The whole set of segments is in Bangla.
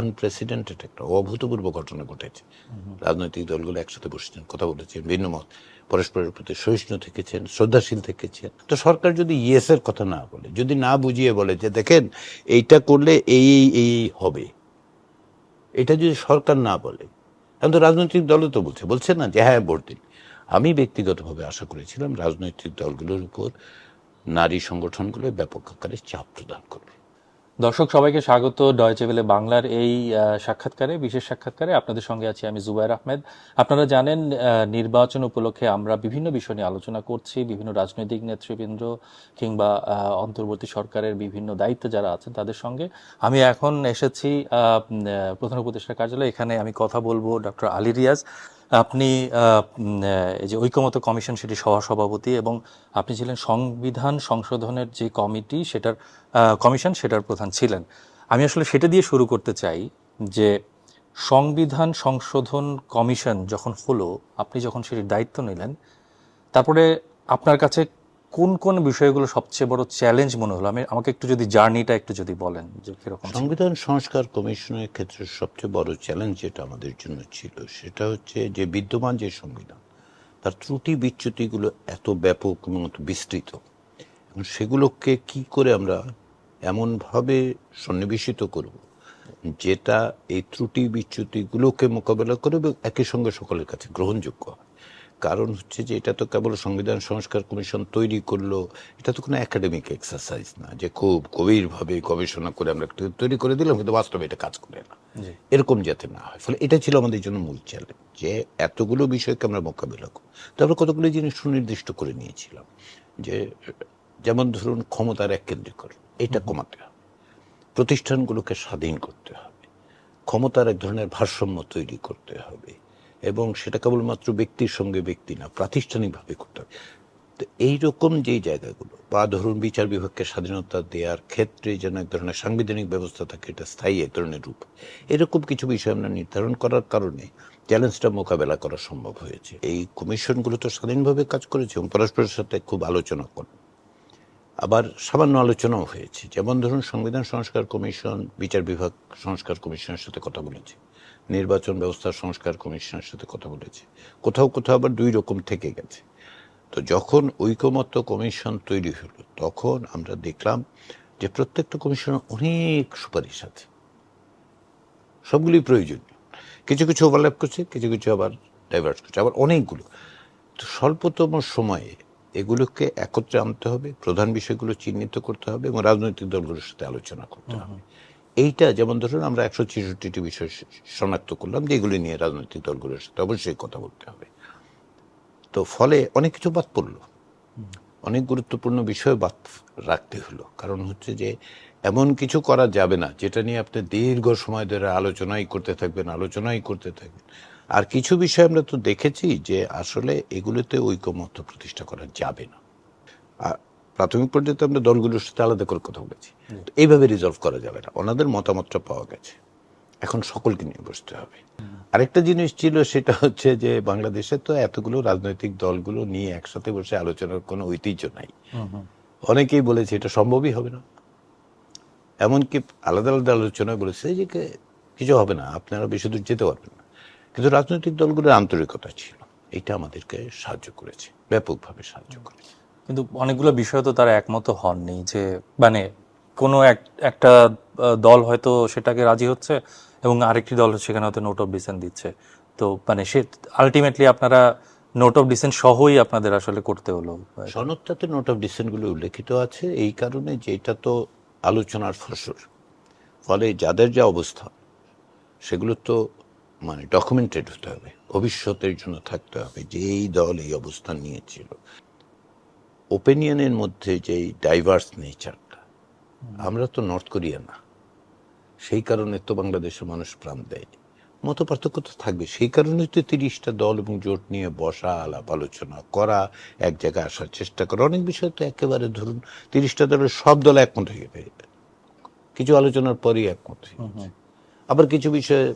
আনপ্রেসিডেন্টেড একটা অভূতপূর্ব ঘটনা ঘটেছে। রাজনৈতিক দলগুলো একসাথে বসেছেন, কথা বলেছেন, ভিন্ন মত, পরস্পরের প্রতি সহিষ্ণু থেকেছেন, শ্রদ্ধাশীল থেকেছেন। তো সরকার যদি ইয়েসের কথা না বলে, যদি না বুঝিয়ে বলে যে দেখেন এইটা করলে এই এই এই হবে, এটা যদি সরকার না বলে, এখন তো রাজনৈতিক দলও তো বলছে না যে হ্যাঁ ভোট দিন। আমি ব্যক্তিগতভাবে আশা করেছিলাম রাজনৈতিক দলগুলোর উপর নারী সংগঠনগুলো ব্যাপক আকারে চাপ প্রদান করবে। দর্শক সবাইকে স্বাগত ডয়েচে ভেলে বাংলার এই সাক্ষাৎকারে, বিশেষ সাক্ষাৎকারে। আপনাদের সঙ্গে আছি আমি জুবায়ের আহমেদ। আপনারা জানেন নির্বাচন উপলক্ষে আমরা বিভিন্ন বিষয় নিয়ে আলোচনা করছি, বিভিন্ন রাজনৈতিক নেতৃবৃন্দ কিংবা অন্তর্বর্তী সরকারের বিভিন্ন দায়িত্ব যারা আছেন তাদের সঙ্গে। আমি এখন এসেছি প্রধান উপদেষ্টার কার্যালয়ে। এখানে আমি কথা বলবো ডক্টর আলী রিয়াজ। আপনি এই যে ঐকমত্য কমিশন সেটি সহসভাপতি, এবং আপনি ছিলেন সংবিধান সংশোধনের যে কমিটি সেটার কমিশন সেটার প্রধান ছিলেন। আমি আসলে সেটা দিয়ে শুরু করতে চাই যে সংবিধান সংশোধন কমিশন যখন হলো, আপনি যখন সেটির দায়িত্ব নিলেন, তারপরে আপনার কাছে কোন কোন বিষয়গুলো সবচেয়ে বড় চ্যালেঞ্জ মনে হলো? আমাকে একটু যদি জার্নিটা একটু যদি বলেন যে কিরকম ছিল। সংবিধান সংস্কার কমিশনের ক্ষেত্রে সবচেয়ে বড় চ্যালেঞ্জ যেটা আমাদের জন্য ছিল সেটা হচ্ছে যে বিদ্যমান যে সংবিধান, তার ত্রুটি বিচ্যুতিগুলো এত ব্যাপক এবং এত বিস্তৃত, এবং সেগুলোকে কি করে আমরা এমনভাবে সন্নিবেশিত করব যেটা এই ত্রুটি বিচ্যুতিগুলোকে মোকাবেলা করে এবং একই সঙ্গে সকলের কাছে গ্রহণযোগ্য হয়। কারণ হচ্ছে যে এটা তো কেবল সংবিধান সংস্কার কমিশন তৈরি করলো, এটা তো কোনো একাডেমিক এক্সারসাইজ না যে খুব গভীরভাবে গবেষণা করে আমরা তৈরি করে দিলাম কিন্তু বাস্তবে এটা কাজ করে না, এরকম যাতে না হয়। ফলে এটা ছিল আমাদের জন্য মূল চ্যালেঞ্জ, যে এতগুলো বিষয়কে আমরা মোকাবিলা করব। তারপরে কতগুলো জিনিস সুনির্দিষ্ট করে নিয়েছিলাম, যে যেমন ধরুন ক্ষমতার এককেন্দ্রীকরণ, এটা কমাতে হবে, প্রতিষ্ঠানগুলোকে স্বাধীন করতে হবে, ক্ষমতার এক ধরনের ভারসাম্য তৈরি করতে হবে, এবং সেটা কেবলমাত্র ব্যক্তির সঙ্গে ব্যক্তি না, প্রাতিষ্ঠানিকভাবে করতে হবে। তো এইরকম যেই জায়গাগুলো, বা ধরুন বিচার বিভাগকে স্বাধীনতা দেওয়ার ক্ষেত্রে যেন এক ধরনের সাংবিধানিক ব্যবস্থা থাকে, এটা স্থায়ী এক ধরনের রূপ, এরকম কিছু বিষয় আমরা নির্ধারণ করার কারণে চ্যালেঞ্জটা মোকাবেলা করা সম্ভব হয়েছে। এই কমিশনগুলো তো স্বাধীনভাবে কাজ করেছে এবং পরস্পরের সাথে খুব আলোচনা করে, আবার সামান্য আলোচনাও হয়েছে। যেমন ধরুন সংবিধান সংস্কার কমিশন বিচার বিভাগ সংস্কার কমিশনের সাথে কথা বলেছে, নির্বাচন ব্যবস্থা সংস্কার কমিশনের সাথে কথা বলেছে, কোথাও কোথাও আবার দুই রকম থেকে গেছে। তো যখন ঐকমত্য কমিশন তৈরি হলো তখন আমরা দেখলাম যে প্রত্যেকটা কমিশনের অনেক সুপারিশ আছে, সবগুলি প্রয়োজনীয়, কিছু কিছু ওভারল্যাপ করছে, কিছু কিছু আবার ডাইভার্স করছে, আবার অনেকগুলো। তো স্বল্পতম সময়ে এগুলোকে একত্রে আনতে হবে, প্রধান বিষয়গুলো চিহ্নিত করতে হবে এবং রাজনৈতিক দলগুলোর সাথে আলোচনা করতে হবে। এইটা যেমন ধরুন আমরা 166টি বিষয় শনাক্ত করলাম যেগুলি নিয়ে রাজনৈতিক দলগুলোর সাথে অবশ্যই কথা বলতে হবে। তো ফলে অনেক কিছু বাদ পড়লো, অনেক গুরুত্বপূর্ণ বিষয় বাদ রাখতে হলো। কারণ হচ্ছে যে এমন কিছু করা যাবে না যেটা নিয়ে আপনি দীর্ঘ সময় ধরে আলোচনাই করতে থাকবেন। আর কিছু বিষয় আমরা তো দেখেছি যে আসলে এগুলোতে ঐকমত্য প্রতিষ্ঠা করা যাবে না। আর প্রাথমিক পর্যায়ে আমরা দলগুলোর সাথে আলাদা করে কথা বলেছি, এইভাবে রিজলভ করা যাবে না। ওনাদের মতামতটা পাওয়া গেছে, এখন সকলকে নিয়ে বসতে হবে। আরেকটা জিনিস ছিল, সেটা হচ্ছে যে বাংলাদেশে তো এতগুলো রাজনৈতিক দলগুলো নিয়ে একসাথে বসে আলোচনার কোনো ঐতিহ্য নাই। অনেকেই বলেছে এটা সম্ভবই হবে না, এমনকি আলাদা আলাদা আলোচনায় বলেছে যে কিছু হবে না, আপনারা বেশি দূর যেতে পারবেন না। কিন্তু রাজনৈতিক দলগুলোর আন্তরিকতা ছিল, এটা আমাদেরকে সাহায্য করেছে, ব্যাপকভাবে সাহায্য করেছে। কিন্তু অনেকগুলো বিষয় তো তারা একমত হননি, যে মানে কোনো একটা দল হয়তো সেটাকে রাজি হচ্ছে এবং আরেকটি দল সেখানে হয়তো নোট অফ ডিসেন্ট দিচ্ছে। তো মানে সে আলটিমেটলি আপনারা নোট অফ ডিসেন্ট সহই আপনাদের আসলে করতে হলো। সনদটাতে নোট অফ ডিসেন্টগুলো উল্লেখিত আছে এই কারণে যে এটা তো আলোচনার ফসল, ফলে যাদের যা অবস্থা সেগুলো তো মানে ডকুমেন্টেড হতে হবে, ভবিষ্যতের জন্য থাকতে হবে যে এই দল এই অবস্থান নিয়েছিল। ওপিনিয়নের মধ্যে যেই ডাইভার্স নেচারটা, আমরা তো নর্থ কোরিয়া না, সেই কারণে তো বাংলাদেশের মানুষ প্রাণ দেয়। মত পার্থক্য তো থাকবে, সেই কারণে তো 30টা দল এবং জোট নিয়ে বসা, আলাপ আলোচনা করা, এক জায়গায় আসার চেষ্টা করা। অনেক বিষয় তো একেবারে ধরুন 30টা দলের সব দল একমত হয়ে গেছে, কিছু আলোচনার পরই একমত হয়ে গেছে, আবার কিছু বিষয়ে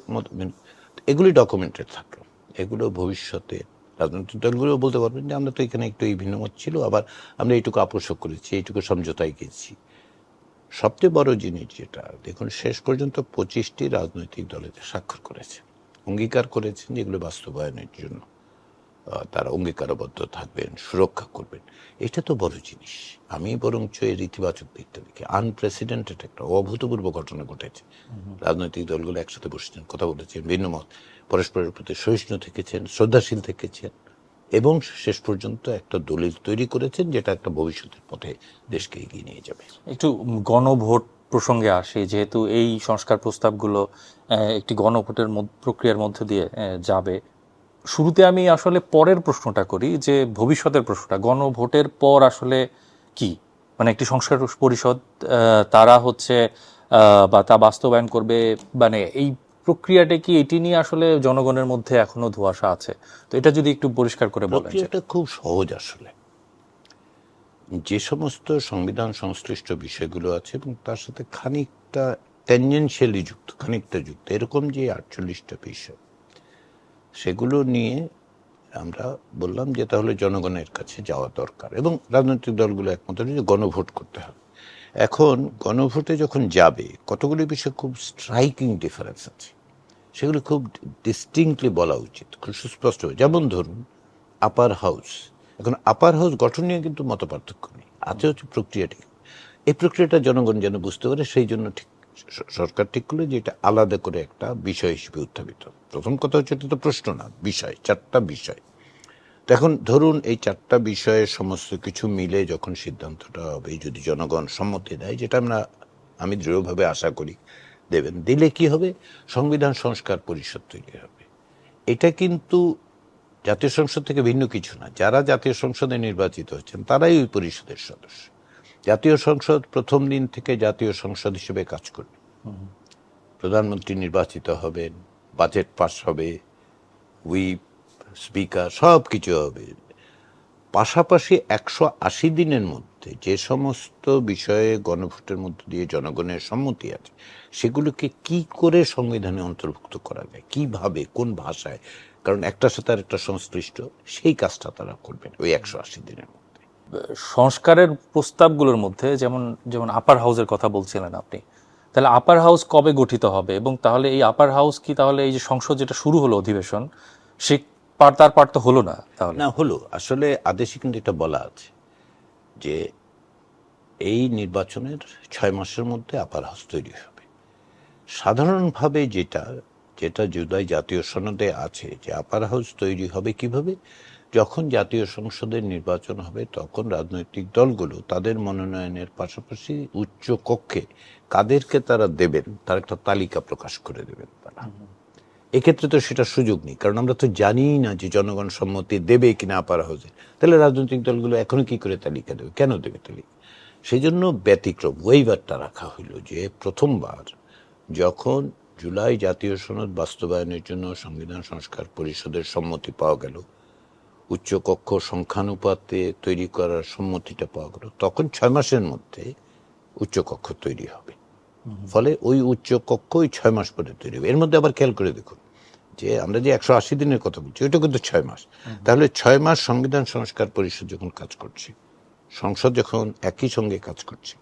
এগুলি ডকুমেন্টেড থাকলো। এগুলো ভবিষ্যতে রাজনৈতিক দলগুলো বলতে পারবেন যে আমরা তো এখানে একটু এই ভিন্নমত ছিল, আবার আমরা এইটুকু আপোষ করেছি, এইটুকু সমঝোতায় গেছি। সবচেয়ে বড় জিনিস যেটা দেখুন, শেষ পর্যন্ত 25টি রাজনৈতিক দলে স্বাক্ষর করেছে, অঙ্গীকার করেছেন যেগুলো বাস্তবায়নের জন্য তারা অঙ্গীকারবদ্ধ থাকবেন, সুরক্ষা করবেন। এটা তো বড় জিনিস। আমি বরঞ্চ এর ইতিবাচক দিকটা দেখি। আনপ্রেসিডেন্টেড একটা অভূতপূর্ব ঘটনা ঘটেছে। রাজনৈতিক দলগুলো একসাথে বসেছেন, কথা বলেছেন, ভিন্ন মত, পরস্পরের প্রতি সহিষ্ণু থেকেছেন, শ্রদ্ধাশীল থেকেছেন এবং শেষ পর্যন্ত একটা দলিল তৈরি করেছেন যেটা একটা ভবিষ্যতের পথে দেশকে এগিয়ে নিয়ে যাবে। একটু গণভোট প্রসঙ্গে আসি, যেহেতু এই সংস্কার প্রস্তাবগুলো একটি গণভোটের প্রক্রিয়ার মধ্যে দিয়ে যাবে। শুরুতে আমি আসলে পরের প্রশ্নটা করি, যে ভবিষ্যতের প্রশ্নটা, গণভোটের পর আসলে কি, মানে একটি সংস্কার পরিষদ তারা হচ্ছে বা তা বাস্তবায়ন করবে, মানে এই প্রক্রিয়াটা কি, এটি নিয়ে আসলে জনগণের মধ্যে এখনো ধোঁয়াশা আছে? তো এটা যদি একটু পরিষ্কার করে বলেন। প্রক্রিয়াটা খুব সহজ আসলে। যে সমস্ত সংবিধান সংশ্লিষ্ট বিষয়গুলো আছে এবং তার সাথে খানিকটা ট্যানজেনশিয়ালি যুক্ত, খানিকটা যুক্ত, এরকম যে 48টা বিষয়, সেগুলো নিয়ে আমরা বললাম যে তাহলে জনগণের কাছে যাওয়া দরকার এবং রাজনৈতিক দলগুলো একমত হলো যে গণভোট করতে হবে। এখন গণভোটে যখন যাবে, কতগুলি বিষয় খুব স্ট্রাইকিং ডিফারেন্স আছে, সেগুলো খুব ডিস্টিংক্টলি বলা উচিত, খুব সুস্পষ্ট। যেমন ধরুন আপার হাউস। এখন আপার হাউস গঠন নিয়ে কিন্তু মত পার্থক্য নেই, আছে হচ্ছে প্রক্রিয়াটি। এই প্রক্রিয়াটা জনগণ যেন বুঝতে পারে, সেই জন্য ঠিক সরকার ঠিক করলো যে এটা আলাদা করে একটা বিষয় হিসেবে উত্থাপিত। প্রথম কথা হচ্ছে এটা তো প্রশ্ন না, বিষয়, 4টা বিষয়। তো এখন ধরুন এই 4টা বিষয়ে সমস্ত কিছু মিলে যখন সিদ্ধান্তটা হবে, যদি জনগণ সম্মতি দেয়, যেটা আমি দৃঢ়ভাবে আশা করি দেবেন, দিলে কি হবে, সংবিধান সংস্কার পরিষদ তৈরি হবে। এটা কিন্তু জাতীয় সংসদ থেকে ভিন্ন কিছু না। যারা জাতীয় সংসদে নির্বাচিত হচ্ছেন তারাই ওই পরিষদের সদস্য। জাতীয় সংসদ প্রথম দিন থেকে জাতীয় সংসদ হিসেবে কাজ করবে। প্রধানমন্ত্রী নির্বাচিত হবেন, বাজেট পাস হবে, হুইপ, স্পিকার, সব কিছু হবে। পাশাপাশি 180 দিনের মধ্যে যে সমস্ত বিষয়ে গণভোটের মধ্য দিয়ে জনগণের সম্মতি আছে, সেগুলোকে কি করে সংবিধানে অন্তর্ভুক্ত করা যায়, কিভাবে, কোন ভাষায়, কারণ একটার সাথে আর একটা সংশ্লিষ্ট, সেই কাজটা তারা করবেন ওই 180 দিনের মধ্যে। সংস্কারের প্রস্তাবগুলোর মধ্যে যেমন যেমন আপার হাউসের কথা বলছিলেন আপনি, তাহলে আপার হাউস কবে গঠিত হবে? এবং তাহলে এই আপার হাউস কি তাহলে এই যে সংসদ যেটা শুরু হলো অধিবেশন, সে তার পার তো হলো না? তাহলে না, হলো। আসলে আদেশে কিন্তু এটা বলা আছে যে এই নির্বাচনের 6 মাসের মধ্যে আপার হাউস তৈরি হবে। সাধারণভাবে যেটা যেটা জুলাই জাতীয় সনদে আছে যে আপার হাউস তৈরি হবে কিভাবে, যখন জাতীয় সংসদের নির্বাচন হবে তখন রাজনৈতিক দলগুলো তাদের মনোনয়নের পাশাপাশি উচ্চ কক্ষে কাদেরকে তারা দেবেন তার একটা তালিকা প্রকাশ করে দেবেন তারা। এক্ষেত্রে তো সেটা সুযোগ নেই, কারণ আমরা তো জানিই না যে জনগণ সম্মতি দেবে কিনা আপার হাউসে। তাহলে রাজনৈতিক দলগুলো এখনো কি করে তালিকা দেবে, কেন দেবে তালিকা? সেই জন্য ব্যতিক্রম ওয়েইভারটা রাখা হইল, যে প্রথমবার যখন জুলাই জাতীয় সনদ বাস্তবায়নের জন্য সংবিধান সংস্কার পরিষদের সম্মতি পাওয়া গেল, উচ্চকক্ষ সংখ্যানুপাতে তৈরি করার সম্মতিটা পাওয়া গেল, তখন 6 মাসের মধ্যে উচ্চকক্ষ তৈরি হবে। ফলে ওই উচ্চকক্ষ ওই 6 মাস পরে তৈরি হবে। এর মধ্যে আবার খেয়াল করে দেখুন যে আমরা যে 180 দিনের কথা বলছি, ওইটা কিন্তু 6 মাস। তাহলে 6 মাস সংবিধান সংস্কার পরিষদ যখন কাজ করছে, সংসদ যখন একই সঙ্গে কাজ করছে,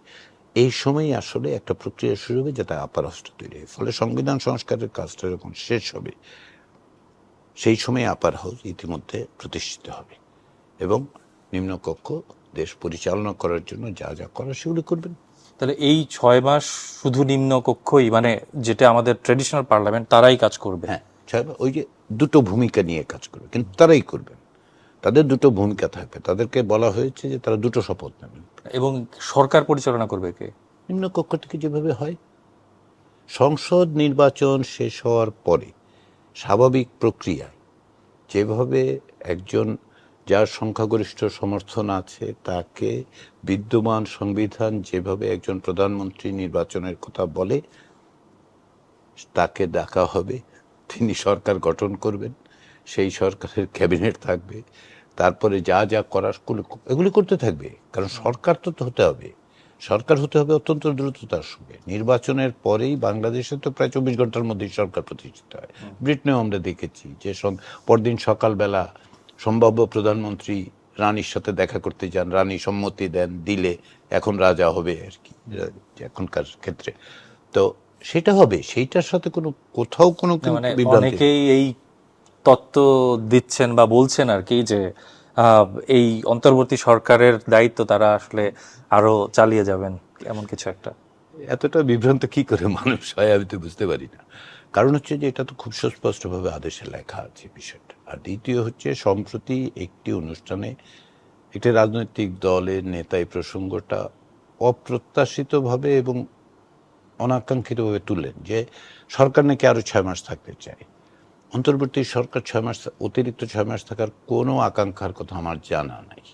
এই সময়ই আসলে একটা প্রক্রিয়া শুরু হবে যাতে আপার হাউসটা তৈরি হয়। ফলে সংবিধান সংস্কারের কাজটা যখন শেষ হবে, সেই সময় আপার হাউস ইতিমধ্যে প্রতিষ্ঠিত হবে এবং নিম্নকক্ষ দেশ পরিচালনা করার জন্য যা যা করার সেগুলো করবেন। তাহলে এই 6 মাস শুধু নিম্নকক্ষই, মানে যেটা আমাদের ট্রেডিশনাল পার্লামেন্ট, তারাই কাজ করবে? হ্যাঁ, ওই যে দুটো ভূমিকা নিয়ে কাজ করবে, কিন্তু তারাই করবেন। তাদের দুটো ভূমিকা থাকবে, তাদেরকে বলা হয়েছে যে তারা দুটো শপথ নেবেন। এবং সরকার পরিচালনা করবে কে? নিম্নকক্ষ থেকে যেভাবে হয়। সংসদ নির্বাচন শেষ হওয়ার পরে স্বাভাবিক প্রক্রিয়ায় যেভাবে একজন যার সংখ্যাগরিষ্ঠ সমর্থন আছে তাকে বিদ্যমান সংবিধান যেভাবে একজন প্রধানমন্ত্রী নির্বাচনের কথা বলে, তাকে ডাকা হবে, তিনি সরকার গঠন করবেন, সেই সরকারের ক্যাবিনেট থাকবে, তারপরে যা যা করার এগুলি করতে থাকবে। কারণ সরকার তো হতে হবে, সরকার হতে হবে অত্যন্ত দ্রুততার সঙ্গে। নির্বাচনের পরেই বাংলাদেশে তো প্রায় 24 ঘন্টার মধ্যেই সরকার প্রতিষ্ঠিত হয়। ব্রিটেনেও আমরা দেখেছি যে পরদিন সকালবেলা সম্ভাব্য প্রধানমন্ত্রী রানীর সাথে দেখা করতে যান, রানী সম্মতি দেন, দিলে এখন রাজা হবে আর কি এখনকার ক্ষেত্রে। তো সেটা হবে, সেইটার সাথে কোনো কোথাও কোনো মানে বিভ্রান্তি অনেকেই এই তত্ত্ব দিচ্ছেন বা বলছেন আর কি যে এই অন্তর্বর্তী সরকারের দায়িত্ব তারা আসলে আরো চালিয়ে যাবেন, এমন কিছু একটা। এতটা বিভ্রান্ত কি করে মানুষ হয় আমি তো বুঝতে পারি না। কারণ হচ্ছে যে এটা তো খুব সুস্পষ্টভাবে আদেশে লেখা আছে বিষয়টা। আর দ্বিতীয় হচ্ছে সম্প্রতি একটি অনুষ্ঠানে একটি রাজনৈতিক দলের নেতা এই প্রসঙ্গটা অপ্রত্যাশিতভাবে এবং অনাকাঙ্ক্ষিতভাবে তুললেন যে সরকার নাকি আরো 6 মাস থাকতে চায়। অন্তর্বর্তী সরকার 6 মাস, অতিরিক্ত 6 মাস থাকার কোনো আকাঙ্ক্ষার কথা আমার জানা নাই।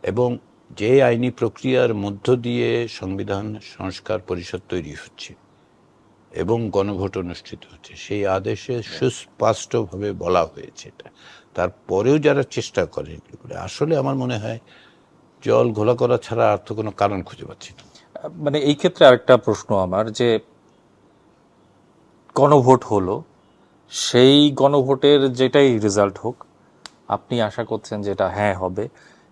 এবং যে আইনি প্রক্রিয়ার মধ্য দিয়ে সংবিধান সংস্কার পরিষদ তৈরি হচ্ছে এবং গণভোট অনুষ্ঠিত হচ্ছে, সেই আদেশে সুস্পষ্টভাবে বলা হয়েছে এটা। তারপরেও যারা চেষ্টা করে আসলে আমার মনে হয় জল ঘোলা করা ছাড়া আর তো কোনো কারণ খুঁজে পাচ্ছি না। মানে এই ক্ষেত্রে আরেকটা প্রশ্ন আমার, যে গণভোট হলো, সেই গণভোটের যেটাই রেজাল্ট হোক, আপনি আশা করছেন যেটা হ্যাঁ হবে,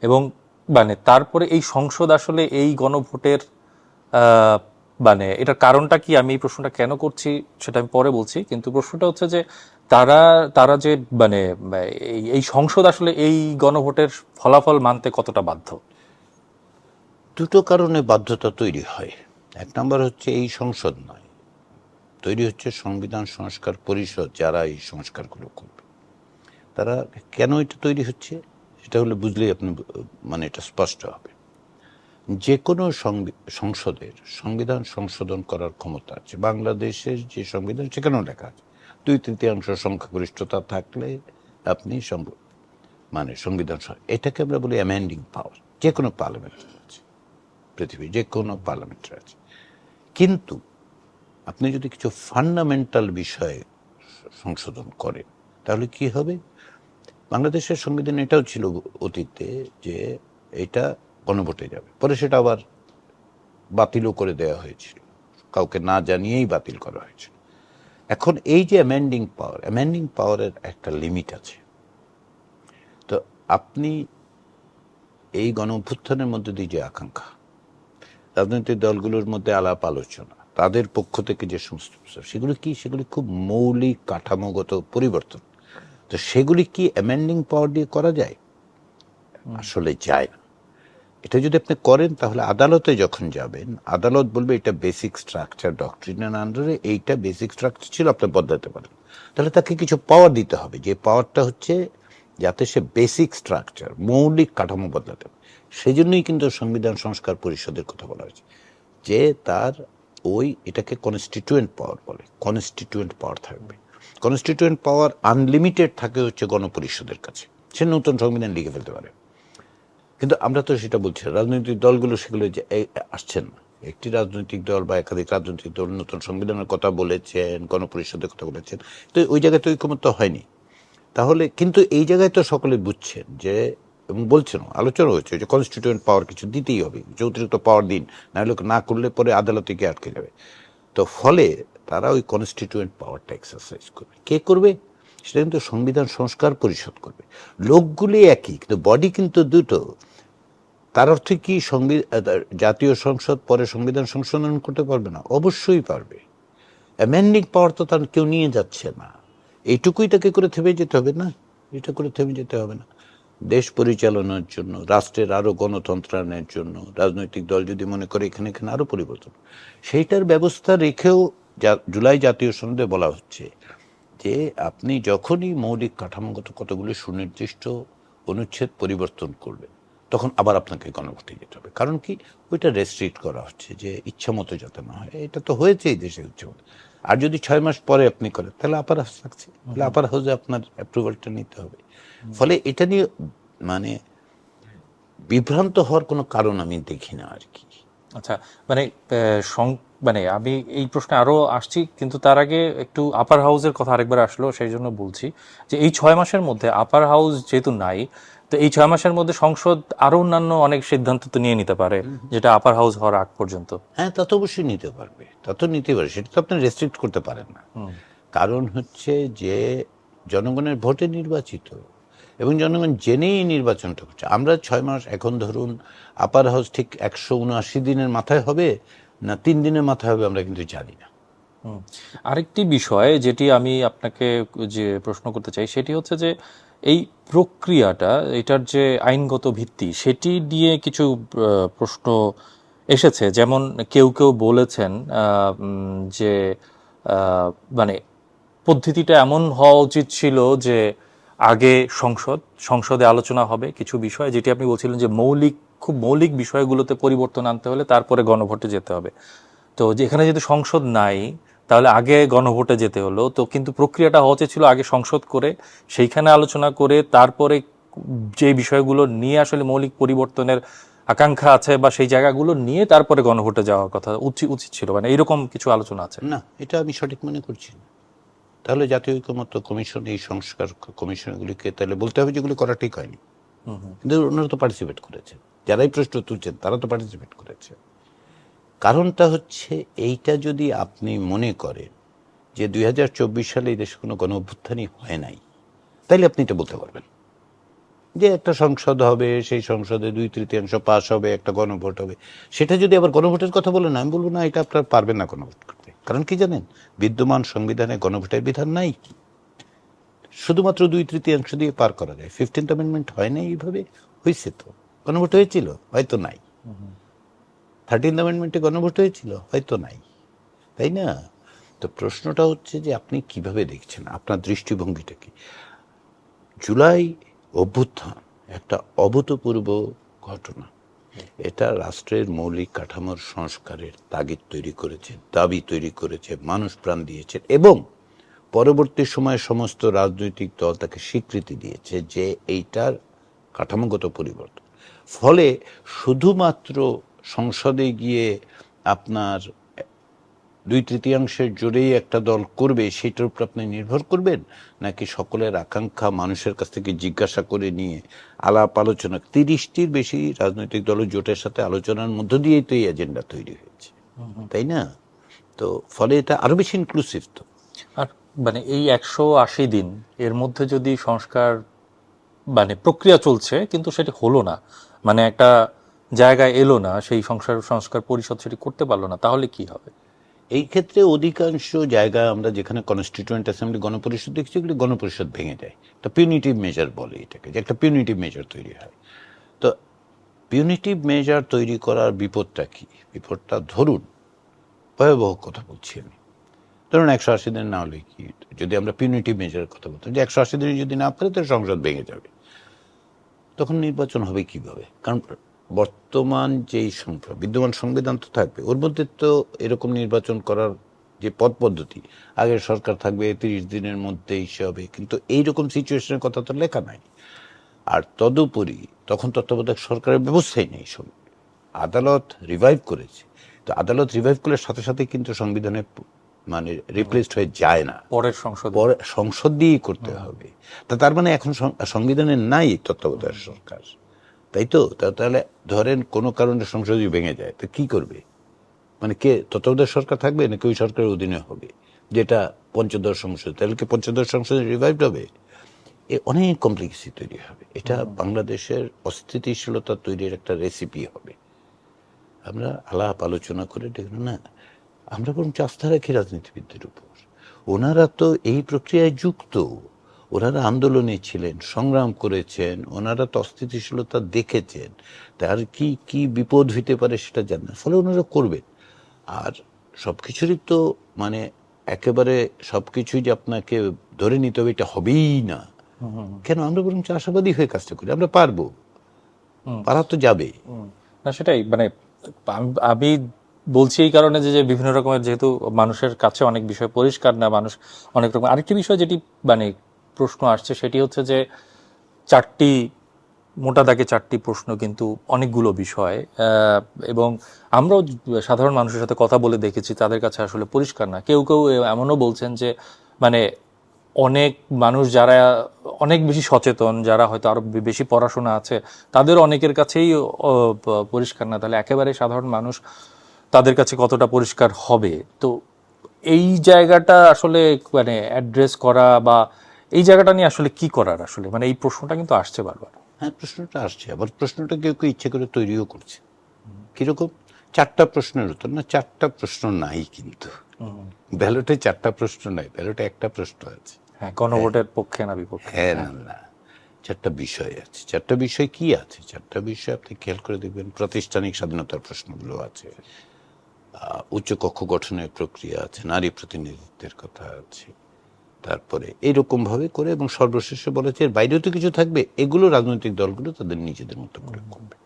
এবং মানে তারপরে এই সংসদ আসলে এই গণভোটের মানে এটার কারণটা কি, আমি এই প্রশ্নটা কেন করছি সেটা আমি পরে বলছি, কিন্তু প্রশ্নটা হচ্ছে যে তারা তারা যে মানে এই সংসদ আসলে এই গণভোটের ফলাফল মানতে কতটা বাধ্য? দুটো কারণে বাধ্যতা তৈরি হয়। এক নম্বর হচ্ছে এই সংসদ নয়, তৈরি হচ্ছে সংবিধান সংস্কার পরিষদ, যারা এই সংস্কারগুলো করবে। তারা কেন এটা তৈরি হচ্ছে সেটা হলে বুঝলেই আপনি মানে এটা স্পষ্ট হবে। যে কোনো সংসদের সংবিধান সংশোধন করার ক্ষমতা আছে। বাংলাদেশের যে সংবিধান সেখানেও লেখা আছে 2/3 সংখ্যাগরিষ্ঠতা থাকলে আপনি মানে সংবিধান, এটাকে আমরা বলি অ্যামেন্ডিং পাওয়ার। যে কোনো পার্লামেন্টের আছে, পৃথিবীর যে কোনো পার্লামেন্টের আছে। কিন্তু আপনি যদি কিছু ফান্ডামেন্টাল বিষয়ে সংশোধন করেন তাহলে কি হবে? বাংলাদেশের সংবিধান এটাও ছিল অতীতে যে এটা গণভোটে যাবে, পরে সেটা আবার বাতিলও করে দেওয়া হয়েছিল, কাউকে না জানিয়েই বাতিল করা হয়েছিল। এখন এই যে অ্যামেন্ডিং পাওয়ারের একটা লিমিট আছে। তো আপনি এই গণ অভ্যুত্থানের মধ্যে দিয়ে যে আকাঙ্ক্ষা, রাজনৈতিক দলগুলোর মধ্যে আলাপ আলোচনা, তাদের পক্ষ থেকে যে সমস্ত সেগুলি খুব মৌলিক কাঠামোগত পরিবর্তন। তো সেগুলি কি অ্যামেন্ডিং পাওয়ার দিয়ে করা যায়? আসলে যায় না। এটা যদি আপনি করেন তাহলে আদালতে যখন যাবেন, আদালত বলবে এটা বেসিক স্ট্রাকচার, ডক্ট্রিনের আন্ডারে এইটা বেসিক স্ট্রাকচার ছিল, আপনি বদলাতে পারেন। তাহলে তাকে কিছু পাওয়ার দিতে হবে, যে পাওয়ারটা হচ্ছে যাতে সে বেসিক স্ট্রাকচার, মৌলিক কাঠামো বদলাতে পারে। সেই জন্যই কিন্তু সংবিধান সংস্কার পরিষদের কথা বলা হয়েছে, যে তার এটাকে কনস্টিটিউয়েন্ট পাওয়ার বলে, কনস্টিটিউয়েন্ট পাওয়ার থাকবে। কনস্টিটিউয়েন্ট পাওয়ার আনলিমিটেড থাকে হচ্ছে গণপরিষদের কাছে, সে নতুন সংবিধান লিখে ফেলতে পারে। কিন্তু আমরা তো সেটা বলছি, রাজনৈতিক দলগুলো সেগুলো আসছেন না। একটি রাজনৈতিক দল বা একাধিক রাজনৈতিক দল নতুন সংবিধানের কথা বলেছেন, গণপরিষদের কথা বলেছেন, তো ওই জায়গায় তো ঐকমত্য হয়নি। তাহলে কিন্তু এই জায়গায় তো সকলে বুঝছেন যে, এবং বলছেন, আলোচনা হয়েছে যে কনস্টিটিউয়েন্ট পাওয়ার কিছু দিতেই হবে, যে অতিরিক্ত পাওয়ার দিন, না করলে পরে আদালতে গিয়ে আটকে যাবে। তো ফলে তারা ওই কনস্টিটিউয়েন্ট পাওয়ারটা এক্সারসাইজ করবে। কে করবে? সেটা কিন্তু সংবিধান সংস্কার পরিষদ করবে। লোকগুলি একই, কিন্তু বডি কিন্তু দুটো। তার অর্থ কি জাতীয় সংসদ পরে সংবিধান সংশোধন করতে পারবে না? অবশ্যই পারবে। অ্যামেন্ডিং পাওয়ার তো তার কেউ নিয়ে যাচ্ছে না, এইটুকুই তাকে করে থেমে যেতে হবে না, এটা করে থেমে যেতে হবে না। দেশ পরিচালনার জন্য, রাষ্ট্রের আরো গণতন্ত্রায়নের জন্য রাজনৈতিক দল যদি মনে করে এখানে আরো পরিবর্তন, সেইটার ব্যবস্থা রেখেও জুলাই জাতীয় সনদে বলা হচ্ছে যে আপনি যখনই মৌলিক কাঠামোগত কতগুলি সুনির্দিষ্ট অনুচ্ছেদ পরিবর্তন করবেন তখন আবার আপনাকে গণভোটে যেতে হবে। কারণ কি? ওইটা রেস্ট্রিক্ট করা হচ্ছে যে ইচ্ছা মতো যাতে না হয়। এটা তো হয়েছেই দেশে ইচ্ছা মতো। আর যদি 6 মাস পরে আপনি করেন তাহলে আপার হাউস থাকছে, তাহলে আপার হাউসে আপনার অ্যাপ্রুভালটা নিতে হবে। ফলে এটা নিয়ে মানে বিভ্রান্ত হওয়ার কোনো কারণ আমি দেখি না আর কি। আচ্ছা, মানে মানে আমি এই প্রশ্নে আরো আসছি, কিন্তু তার আগে একটু আপার হাউসের কথা আরেকবার আসলো, সেই জন্য বলছি যে এই 6 মাসের মধ্যে আপার হাউস যেহেতু নাই, তো এই 6 মাসের মধ্যে সংসদ আরো অন্যান্য অনেক সিদ্ধান্ত তো নিয়ে নিতে পারে, যেটা আপার হাউস হওয়ার আগ পর্যন্ত। হ্যাঁ, তা তো অবশ্যই নিতে পারবে, তা তো নিতে পারে, সেটা তো আপনি রেস্ট্রিক্ট করতে পারেন না। কারণ হচ্ছে যে জনগণের ভোটে নির্বাচিত, এবং জনগণ জেনেই নির্বাচনটা করছে। আমরা 6 মাস, এখন ধরুন আপার হাউস ঠিক 179 দিনের মাথায় হবে না 3 দিনের মাথায় হবে আমরা কিন্তু জানি না। আরেকটি বিষয় যেটি আমি আপনাকে যে প্রশ্ন করতে চাই সেটি হচ্ছে যে এই প্রক্রিয়াটা, এটার যে আইনগত ভিত্তি সেটি নিয়ে কিছু প্রশ্ন এসেছে। যেমন কেউ কেউ বলেছেন যে মানে পদ্ধতিটা এমন হওয়া উচিত ছিল যে আগে সংসদে আলোচনা হবে কিছু বিষয়, যেটি আপনি বলছিলেন যে খুব মৌলিক বিষয়গুলোতে পরিবর্তন আনতে হলে তারপরে গণভোটে যেতে হবে। তো যেখানে যেহেতু সংসদ নাই, তাহলে আগে গণভোটে যেতে হলো। তো কিন্তু প্রক্রিয়াটা হওয়া উচিত ছিল আগে সংসদ করে সেইখানে আলোচনা করে তারপরে যে বিষয়গুলো নিয়ে আসলে মৌলিক পরিবর্তনের আকাঙ্ক্ষা আছে বা সেই জায়গাগুলো নিয়ে তারপরে গণভোটে যাওয়ার কথা উচিত ছিল। মানে এইরকম কিছু আলোচনা আছে না, এটা আমি সঠিক মনে করছি না। তাহলে জাতীয় ঐকমত্য কমিশন, এই সংস্কার কমিশনগুলিকে তাহলে বলতে হবে যেগুলি করা ঠিক হয়নি। কিন্তু ওনারা তো পার্টিসিপেট করেছে, যারাই প্রশ্ন তুলছেন তারা তো পার্টিসিপেট করেছে। কারণটা হচ্ছে এইটা, যদি আপনি মনে করেন যে 2024 সালে এই দেশে কোনো গণ অভ্যুত্থানই হয় নাই, তাইলে আপনি এটা বলতে পারবেন যে একটা সংসদ হবে, সেই সংসদে 2/3 পাস হবে, একটা গণভোট হবে। সেটা যদি আবার গণভোটের কথা বলেন, আমি বলবো না, এটা আপনার পারবেন না গণভোট করতে। কারণ কি জানেন, বিদ্যমান সংবিধানে গণভোটের বিধান নাই। শুধুমাত্র 2/3 দিয়ে পার করা যায়। 15th অ্যামেন্ডমেন্ট হয় নাই এইভাবে, হয়েছে তো গণভোট হয়েছিল, হয়তো নাই। 13th অ্যামেন্ডমেন্টে গণভোট হয়েছিল, হয়তো নাই, তাই না? তো প্রশ্নটা হচ্ছে যে আপনি কিভাবে দেখছেন, আপনার দৃষ্টিভঙ্গিটা কি? জুলাই অভ্যুত্থান একটা অভূতপূর্ব ঘটনা। এটা রাষ্ট্রের মৌলিক কাঠামোর সংস্কারের তাগিদ তৈরি করেছে, দাবি তৈরি করেছে, মানুষ প্রাণ দিয়েছে, এবং পরবর্তী সময়ে সমস্ত রাজনৈতিক দল তাকে স্বীকৃতি দিয়েছে যে এইটার কাঠামোগত পরিবর্তন। ফলে শুধুমাত্র সংসদে গিয়ে আপনার 2/3 জোরেই একটা দল করবে সেটার উপর আপনি নির্ভর করবেন, নাকি সকলের আকাঙ্ক্ষা মানুষের কাছ থেকে জিজ্ঞাসা করে নিয়ে আলাপ আলোচনা? 30টির বেশি রাজনৈতিক দল জোটের সাথে আলোচনার মধ্য দিয়েই তো এই এজেন্ডা তৈরি হয়েছে, তাই না? তো ফলে এটা আরো বেশি ইনক্লুসিভ। তো আর মানে এই 180 দিন এর মধ্যে যদি সংস্কার মানে প্রক্রিয়া চলছে কিন্তু সেটি হলো না, মানে একটা জায়গায় এলো না, সেই সংস্কার পরিষদ সেটি করতে পারলো না, তাহলে কি হবে? এই ক্ষেত্রে অধিকাংশ জায়গায় আমরা যেখানে কনস্টিটিউয়েন্ট অ্যাসেম্বলি, গণপরিষদ দেখছি, ওগুলি গণপরিষদ ভেঙে যায়। একটা পিউনিটিভ মেজার বলে এটাকে, যে একটা পিউনিটিভ মেজার তৈরি হয়। তো পিউনিটিভ মেজার তৈরি করার বিপদটা কি? বিপদটা ধরুন, ভয়াবহ কথা বলছি আমি, ধরুন 180 দিন না হলে কি, যদি আমরা পিউনিটিভ মেজারের কথা বলতাম যে 180 দিনে যদি না পারে তাহলে সংসদ ভেঙে যাবে, তখন নির্বাচন হবে কিভাবে? কারণ বর্তমান যেই বিদ্যমান সংবিধান তো থাকবে, ওর মধ্যে তো এরকম নির্বাচন করার যে পথ পদ্ধতি, আগের সরকার থাকবে, 30 দিনের মধ্যেই সে হবে, কিন্তু এইরকম সিচুয়েশনের কথা তো লেখা নাই। আর তদুপরি তখন তত্ত্বাবধায়ক সরকারের ব্যবস্থাই নেই। আদালত রিভাইভ করেছে, তো আদালত রিভাইভ করলে সাথে সাথে কিন্তু সংবিধানে মানে রিপ্লেসড হয়ে যায় না, পরে সংসদ দিয়েই করতে হবে। তার মানে এখন সংবিধানে নাই তত্ত্বাবধায়ক সরকার, তাই তো? তাহলে ধরেন কোনো কারণে সংসদ ভেঙে যায়, তো কি করবে? মানে কে তত্ত্বাবধায়ক সরকার থাকবে নাকি ওই সরকারের অধীনে হবে, যেটা পঞ্চদশ সংসদ? তাহলে কি পঞ্চদশ সংসদে রিভাইভড হবে? অনেক কমপ্লেক্সিটি তৈরি হবে। এটা বাংলাদেশের অস্থিতিশীলতা তৈরির একটা রেসিপি হবে। আমরা আলাপ আলোচনা করে দেখুন না, আমরা বরং আস্থা রাখি রাজনীতিবিদদের উপর। ওনারা তো এই প্রক্রিয়ায় যুক্ত, ওনারা আন্দোলনে ছিলেন, সংগ্রাম করেছেন, ওনারা তো অস্থিতিশীলতা দেখেছেন, তার কি কি বিপদ হইতে পারে সেটা জানেন, ফলে ওনারা করবেন। আর সবকিছুরই তো মানে একেবারে সবকিছুই যে আপনাকে ধরে নিতে হবে এটা হবেই না, কেন? আমরা বরং আশাবাদী হয়ে কাজটা করি, আমরা পারবো, পারা তো যাবে না। সেটাই মানে আমি বলছি এই কারণে যে বিভিন্ন রকমের, যেহেতু মানুষের কাছে অনেক বিষয় পরিষ্কার না, মানুষ অনেক রকম। আরেকটি বিষয় যেটি মানে প্রশ্ন আসছে সেটি হচ্ছে যে মোটা দাগে 4টি প্রশ্ন কিন্তু অনেকগুলো বিষয়, এবং আমরাও সাধারণ মানুষের সাথে কথা বলে দেখেছি, তাদের কাছে আসলে পরিষ্কার না। কেউ কেউ এমনও বলছেন যে মানে অনেক মানুষ যারা অনেক বেশি সচেতন, যারা হয়তো আরো বেশি পড়াশোনা আছে, তাদের অনেকের কাছেই পরিষ্কার না, তাহলে একেবারে সাধারণ মানুষ তাদের কাছে কতটা পরিষ্কার হবে? তো এই জায়গাটা আসলে মানে অ্যাড্রেস করা বা এই জায়গাটা নিয়ে আসলে কি করার, আসলে মানে এই প্রশ্নটা কিন্তু আসছে বারবার। হ্যাঁ, প্রশ্নটা আসছে, আবার প্রশ্নটা কেউ কেউ ইচ্ছে করে তৈরিও করছে। কিরকম? 4টা প্রশ্নের উত্তর না, 4টা প্রশ্ন নাই, কিন্তু ব্যালটে 4টা প্রশ্ন নাই, ব্যালটে একটা প্রশ্ন আছে। হ্যাঁ, গণভোটের পক্ষে না বিপক্ষে। হ্যাঁ, না না, 4টা বিষয় আছে। 4টা বিষয় কি আছে? 4টা বিষয় আপনি খেয়াল করে দেখবেন, প্রাতিষ্ঠানিক স্বাধীনতার প্রশ্নগুলো আছে, উচ্চকক্ষ গঠনের প্রক্রিয়া আছে, নারী প্রতিনিধিত্বের কথা আছে, তারপরে এইরকম ভাবে করে, এবং সর্বশেষে বলেছে এর বাইরেও তো কিছু থাকবে, এগুলো রাজনৈতিক দলগুলো তাদের নিজেদের মতো করে করবে।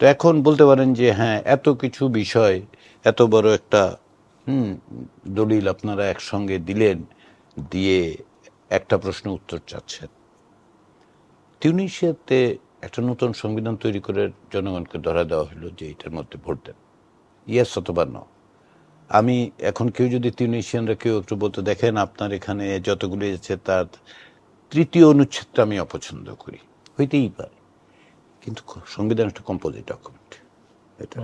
তো এখন বলতে পারেন যে হ্যাঁ, এত কিছু বিষয়, এত বড় একটা দলিল আপনারা একসঙ্গে দিলেন, দিয়ে একটা প্রশ্ন উত্তর চাচ্ছেন। তিউনিসিয়াতে একটা নতুন সংবিধান তৈরি করে জনগণকে ধরা দেওয়া হলো যে এটার মধ্যে ভোট দেন, ইয়েস অথবা ন। আমি এখন, কেউ যদি তিউনিসিয়ানরা কেউ একটু বলতে, দেখেন আপনার এখানে যতগুলি আছে তার 3য় অনুচ্ছেদটা আমি অপছন্দ করি, হইতেই পারে, কিন্তু সংবিধান একটা কম্পোজিট ডকুমেন্ট। এটা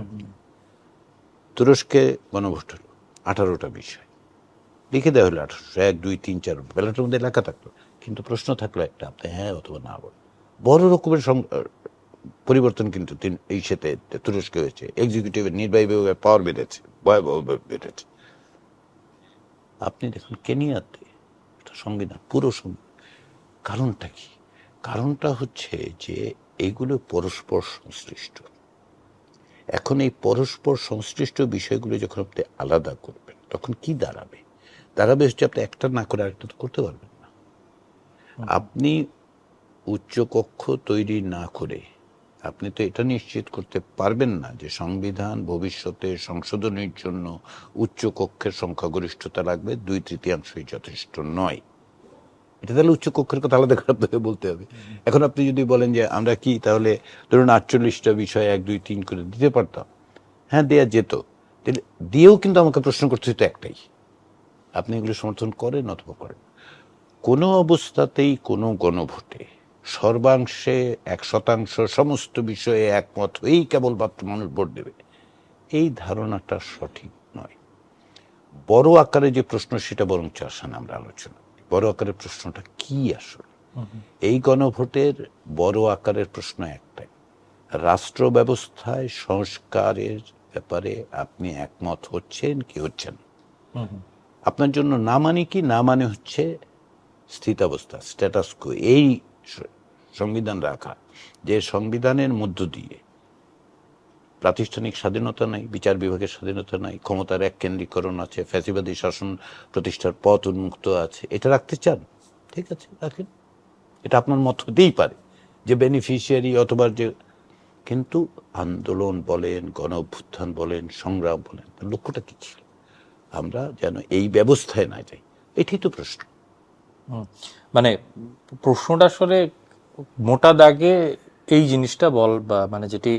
তুরস্কে গণভোট হলো, 18টা বিষয় লিখে দেওয়া হলো, 1800, 1, 2, 3, 4 ব্যালটের মধ্যে লেখা থাকলো, কিন্তু প্রশ্ন থাকলো একটা, আপনি হ্যাঁ অথবা না বলেন। বড় রকমের পরিবর্তন কিন্তু এই সাথে তুরস্কে হয়েছে। এক্সিকিউটিভের, নির্বাহী বিভাগের পাওয়ার বেড়েছে, ভয়াবহভাবে বেড়েছে। আপনি দেখুন কেনিয়াতে একটা সংবিধান, পুরো সংবিধান। কারণটা কি? কারণটা হচ্ছে যে এইগুলো পরস্পর সংশ্লিষ্ট। এখন এই পরস্পর সংশ্লিষ্ট বিষয়গুলো যখন আপনি আলাদা করবেন, তখন কি দাঁড়াবে? দাঁড়াবে হচ্ছে আপনি একটা না করে আরেকটা তো করতে পারবেন না। আপনি উচ্চকক্ষ তৈরি না করে আপনি তো এটা নিশ্চিত করতে পারবেন না যে সংবিধান ভবিষ্যতে সংশোধনের জন্য উচ্চকক্ষের সংখ্যাগরিষ্ঠতা লাগবে, 2/3 যথেষ্ট নয়। এটা তাহলে উচ্চকক্ষের কথা আলাদা করে আপনাকে বলতে হবে। এখন আপনি যদি বলেন যে আমরা কি তাহলে ধরুন 48টা বিষয় 1, 2, 3 করে দিতে পারতাম, হ্যাঁ দেয়া যেত, তাহলে দিয়েও কিন্তু আমাকে প্রশ্ন করতে হতো একটাই, আপনি এগুলো সমর্থন করেন অথবা করেন। কোনো অবস্থাতেই কোনো গণভোটে সর্বাংশে 100% সমস্ত বিষয়ে একমত হয়েই কেবলমাত্র মানুষ ভোট দেবে, এই ধারণাটা সঠিক নয়। বড় আকারে যে প্রশ্ন, সেটা বরং আসেন আমরা আলোচনা করি। বড় আকারের প্রশ্নটা কি আসলে? এই গণভোটের বড় আকারের প্রশ্ন একটাই, রাষ্ট্র ব্যবস্থায় সংস্কারের ব্যাপারে আপনি একমত হচ্ছেন কি হচ্ছেন। আপনার জন্য না মানে কি? না মানে হচ্ছে স্থিতাবস্থা, স্ট্যাটাস কো। এই সংবিধান রাখা, যে সংবিধানের মধ্য দিয়ে প্রাতিষ্ঠানিক স্বাধীনতা নাই, বিচার বিভাগের স্বাধীনতা নাই, ক্ষমতার এককেন্দ্রীকরণ আছে, ফ্যাসিবাদী শাসন প্রতিষ্ঠার পথ উন্মুক্ত আছে, এটা রাখতে চান, ঠিক আছে রাখেন, এটা আপনার মত হতেই পারে যে বেনিফিশিয়ারি অথবা যে, কিন্তু আন্দোলন বলেন, গণ অভ্যুত্থান বলেন, সংগ্রাম বলেন, তার লক্ষ্যটা কি ছিল? আমরা যেন এই ব্যবস্থায় না যাই, এটাই তো প্রশ্ন। মানে প্রশ্নটা আসলে মোটা দাগে এই জিনিসটা বা মানে যেটি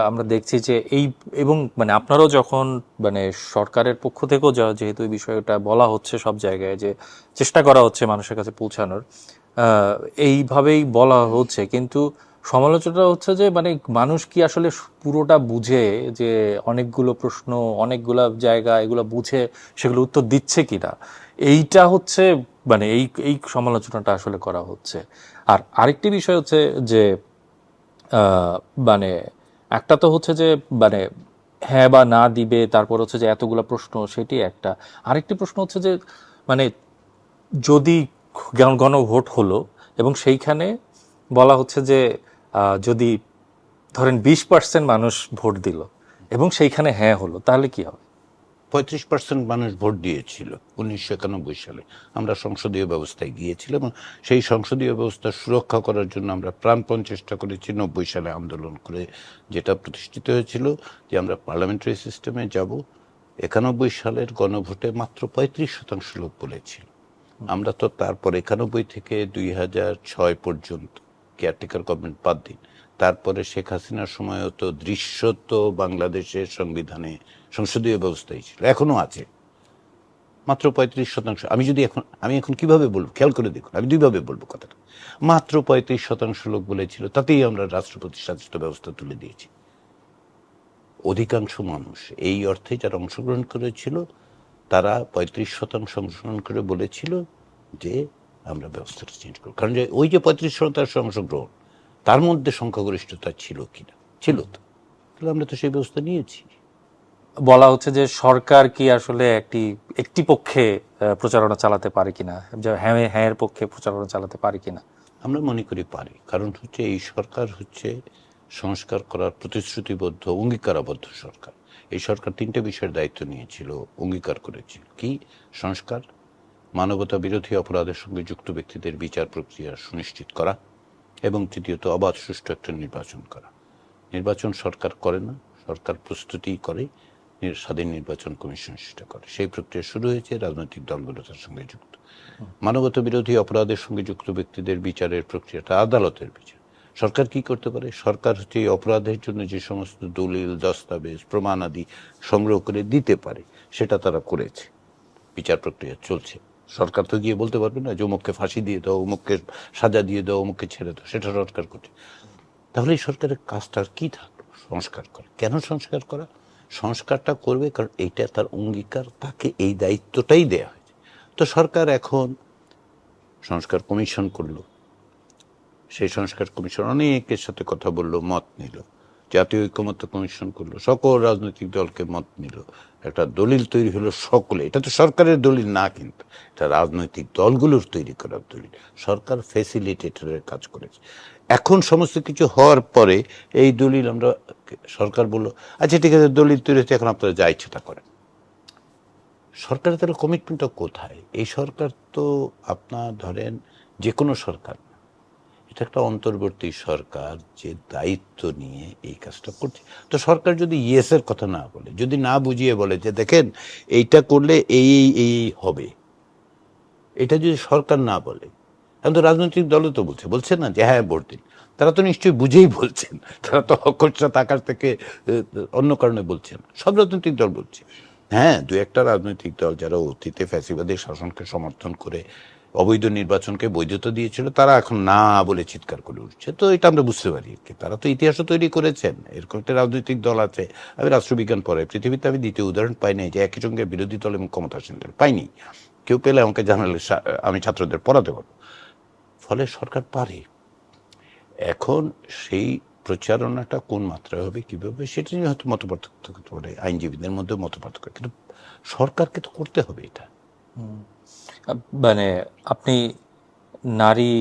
আমরা দেখছি যে এই, এবং মানে আপনারাও যখন মানে সরকারের পক্ষ থেকেও যেহেতু এই বিষয়টা বলা হচ্ছে সব জায়গায়, যে চেষ্টা করা হচ্ছে মানুষের কাছে পৌঁছানোর, এইভাবেই বলা হচ্ছে, কিন্তু সমালোচনা হচ্ছে যে মানে মানুষ কি আসলে পুরোটা বুঝে, যে অনেকগুলো প্রশ্ন, অনেকগুলো জায়গা, এগুলো বুঝে সেগুলো উত্তর দিচ্ছে কিনা, এইটা হচ্ছে মানে এই এই সমালোচনাটা আসলে করা হচ্ছে। আর আরেকটি বিষয় হচ্ছে যে মানে একটা তো হচ্ছে যে মানে হ্যাঁ বা না দিবে, তারপর হচ্ছে যে এতগুলা প্রশ্ন, সেটি একটা। আরেকটি প্রশ্ন হচ্ছে যে মানে যদি গণভোট হলো এবং সেইখানে বলা হচ্ছে যে যদি ধরেন 20% মানুষ ভোট দিল এবং সেইখানে হ্যাঁ হলো, তাহলে কি হবে? 35% মানুষ ভোট দিয়েছিল 1991 সালে। আমরা সংসদীয় ব্যবস্থায় গিয়েছিলাম এবং সেই সংসদীয় ব্যবস্থা সুরক্ষা করার জন্য আমরা প্রাণপণ চেষ্টা করেছি 90 সালে আন্দোলন করে, যেটা প্রতিষ্ঠিত হয়েছিল যে আমরা পার্লামেন্টারি সিস্টেমে যাব। 91 সালের গণভোটে মাত্র 35% লোক বলেছিল। আমরা তো তারপর 91 থেকে 2006 পর্যন্ত কেয়ারটেকার গভর্নমেন্ট 5 দিন, তারপরে শেখ হাসিনার সময়ও তো দৃশ্যত বাংলাদেশের সংবিধানে সংসদীয় ব্যবস্থাই ছিল, এখনো আছে, মাত্র 35%। আমি এখন কিভাবে বলবো, খেয়াল করে দেখুন, আমি দুইভাবে বলবো কথাটা। মাত্র 35% লোক বলেছিল, তাতেই আমরা রাষ্ট্রপতি শাসিত ব্যবস্থা তুলে দিয়েছি। অধিকাংশ মানুষ এই অর্থে যারা অংশগ্রহণ করেছিল, তারা 35% অংশগ্রহণ করে বলেছিল যে আমরা ব্যবস্থাটা চেঞ্জ করব। কারণ যে ওই যে 35% অংশগ্রহণ, তার মধ্যে সংখ্যাগরিষ্ঠতা ছিল কিনা, ছিল তো, তাহলে আমরা তো সেই ব্যবস্থা নিয়েছি। বলা হচ্ছে যে সরকার কি আসলে একটি পক্ষে প্রচারণা চালাতে পারে কিনা, যে হ্যাঁ হ্যাঁ এর পক্ষে প্রচারণা চালাতে পারে কিনা? আমরা মনে করি পারি, কারণ হচ্ছে এই সরকার হচ্ছে সংস্কার করার প্রতিশ্রুতিবদ্ধ, অঙ্গীকারাবদ্ধ সরকার। এই সরকার তিনটে বিষয়ের দায়িত্ব নিয়েছিল, অঙ্গীকার করেছিল। কি? সংস্কার, মানবতা বিরোধী অপরাধের সঙ্গে যুক্ত ব্যক্তিদের বিচার প্রক্রিয়া সুনিশ্চিত করা, এবং তৃতীয়ত অবাধ সুষ্ঠু একটা নির্বাচন করা। নির্বাচন সরকার করে না, সরকার প্রস্তুতি করে, স্বাধীন নির্বাচন কমিশন সেটা করে। সেই প্রক্রিয়া শুরু হয়েছে, রাজনৈতিক দলগুলো তার সঙ্গে যুক্ত। মানবতা বিরোধী অপরাধের সঙ্গে যুক্ত ব্যক্তিদের বিচারের প্রক্রিয়াটা আদালতের বিচার। সরকার কি করতে পারে? সরকার হচ্ছে এই অপরাধের জন্য যে সমস্ত দলিল, দস্তাবেজ, প্রমাণাদি সংগ্রহ করে দিতে পারে, সেটা তারা করেছে। বিচার প্রক্রিয়া চলছে। সরকার তো গিয়ে বলতে পারবে না যে অমুককে ফাঁসি দিয়ে দাও, অমুককে সাজা দিয়ে দাও, অমুককে ছেড়ে দাও, সেটা সরকার করছে। তাহলে এই সরকারের কাজটার কি থাকলো? সংস্কার করা। কেন সংস্কার করা? সংস্কারটা করবে কারণ এইটা তার অঙ্গীকার, তাকে এই দায়িত্বটাই দেয়া হয়েছে। তো সরকার এখন সংস্কার কমিশন করলো, সেই সংস্কার কমিশন অনেকের সাথে কথা বললো, মত নিল। জাতীয় ঐকমত্য কমিশন করলো, সকল রাজনৈতিক দলকে মত নিল, একটা দলিল তৈরি হলো সকলে। এটা তো সরকারের দলিল না, কিন্তু এটা রাজনৈতিক দলগুলোর তৈরি করার দলিল। সরকার ফ্যাসিলিটেটরের কাজ করেছে। এখন সমস্ত কিছু হওয়ার পরে এই দলিল আমরা, সরকার বললো আচ্ছা ঠিক আছে দলিল তৈরি হচ্ছে, এখন আপনারা যা ইচ্ছেটা করেন। সরকারের তাহলে কমিটমেন্টটা কোথায়? এই সরকার তো আপনার ধরেন যে কোনো সরকার, এটা একটা অন্তর্বর্তী সরকার যে দায়িত্ব নিয়ে এই কাজটা করছে। তো সরকার যদি ইয়েসের কথা না বলে, যদি না বুঝিয়ে বলে যে দেখেন এইটা করলে এই এই হবে, এটা যদি সরকার না বলে, এখন তো রাজনৈতিক দলও তো বলছে না যে হ্যাঁ ভোট দিন, তারা তো নিশ্চয়ই বুঝেই বলছেন, তারা তো অকস্মাৎ আকাশ থেকে অন্য কারণে বলছেন। সব রাজনৈতিক দল বলছে। হ্যাঁ, দু একটা রাজনৈতিক দল যারা অতীতে ফ্যাসিবাদী শাসনকে সমর্থন করে অবৈধ নির্বাচনকে বৈধতা দিয়েছিল, তারা এখন না বলে চিৎকার করে উঠছে। তো এটা আমরা বুঝতে পারি, তারা তো ইতিহাসও তৈরি করেছেন। এরকম একটা রাজনৈতিক দল আছে। আমি রাষ্ট্রবিজ্ঞান পড়াই, পৃথিবীতে আমি দ্বিতীয় উদাহরণ পাই নাই যে একই সঙ্গে বিরোধী দল এবং ক্ষমতাসীন দল পাইনি। কেউ পেলে আমাকে জানালে আমি ছাত্রদের পড়াতে পারবো। ফলে সরকার পারে। এখন সেই প্রচারণাটা কোন মাত্রায় হবে, কিভাবে, সেটা নিয়ে হয়তো মত পার্থক্য থাকতে পারে, আইনজীবীদের মধ্যে মত পার্থক্য, কিন্তু সরকারকে তো করতে হবে এটা। মানে আপনি নারী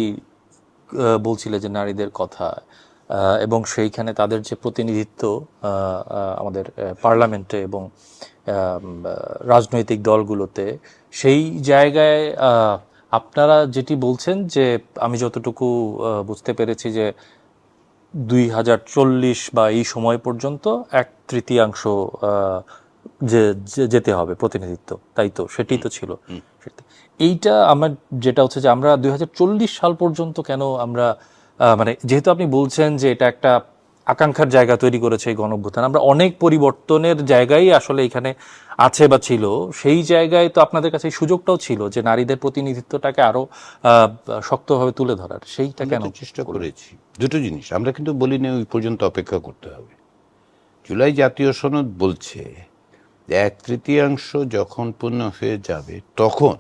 বলছিলেন যে নারীদের কথা, এবং সেইখানে তাদের যে প্রতিনিধিত্ব আমাদের পার্লামেন্টে এবং রাজনৈতিক দলগুলোতে, সেই জায়গায় আপনারা যেটি বলছেন যে আমি যতটুকু বুঝতে পেরেছি যে 2040 বা এই সময় পর্যন্ত 1/3 যেতে হবে প্রতিনিধিত্ব, তাই তো? সেটি তো ছিল। এইটা আমার যেটা হচ্ছে যে আমরা 2040 সাল পর্যন্ত কেন আমরা মানে যেহেতু আপনি বলছেন যে এটা একটা আকাঙ্ক্ষার জায়গা তৈরি করেছে এই গণঅভ্যুত্থান, আমরা অনেক পরিবর্তনের জায়গায় আসলে এখানে আছে বা ছিল, সেই জায়গায় তো আপনাদের কাছে এই সুযোগটাও ছিল যে নারীদের প্রতিনিধিত্বটাকে আরো শক্তভাবে তুলে ধরার। সেইটা কেন চেষ্টা করেছি? দুটো জিনিস আমরা কিন্তু বলি না ওই পর্যন্ত অপেক্ষা করতে হবে। জুলাই জাতীয় সনদ বলছে 1/3 যখন পূর্ণ হয়ে যাবে, তখন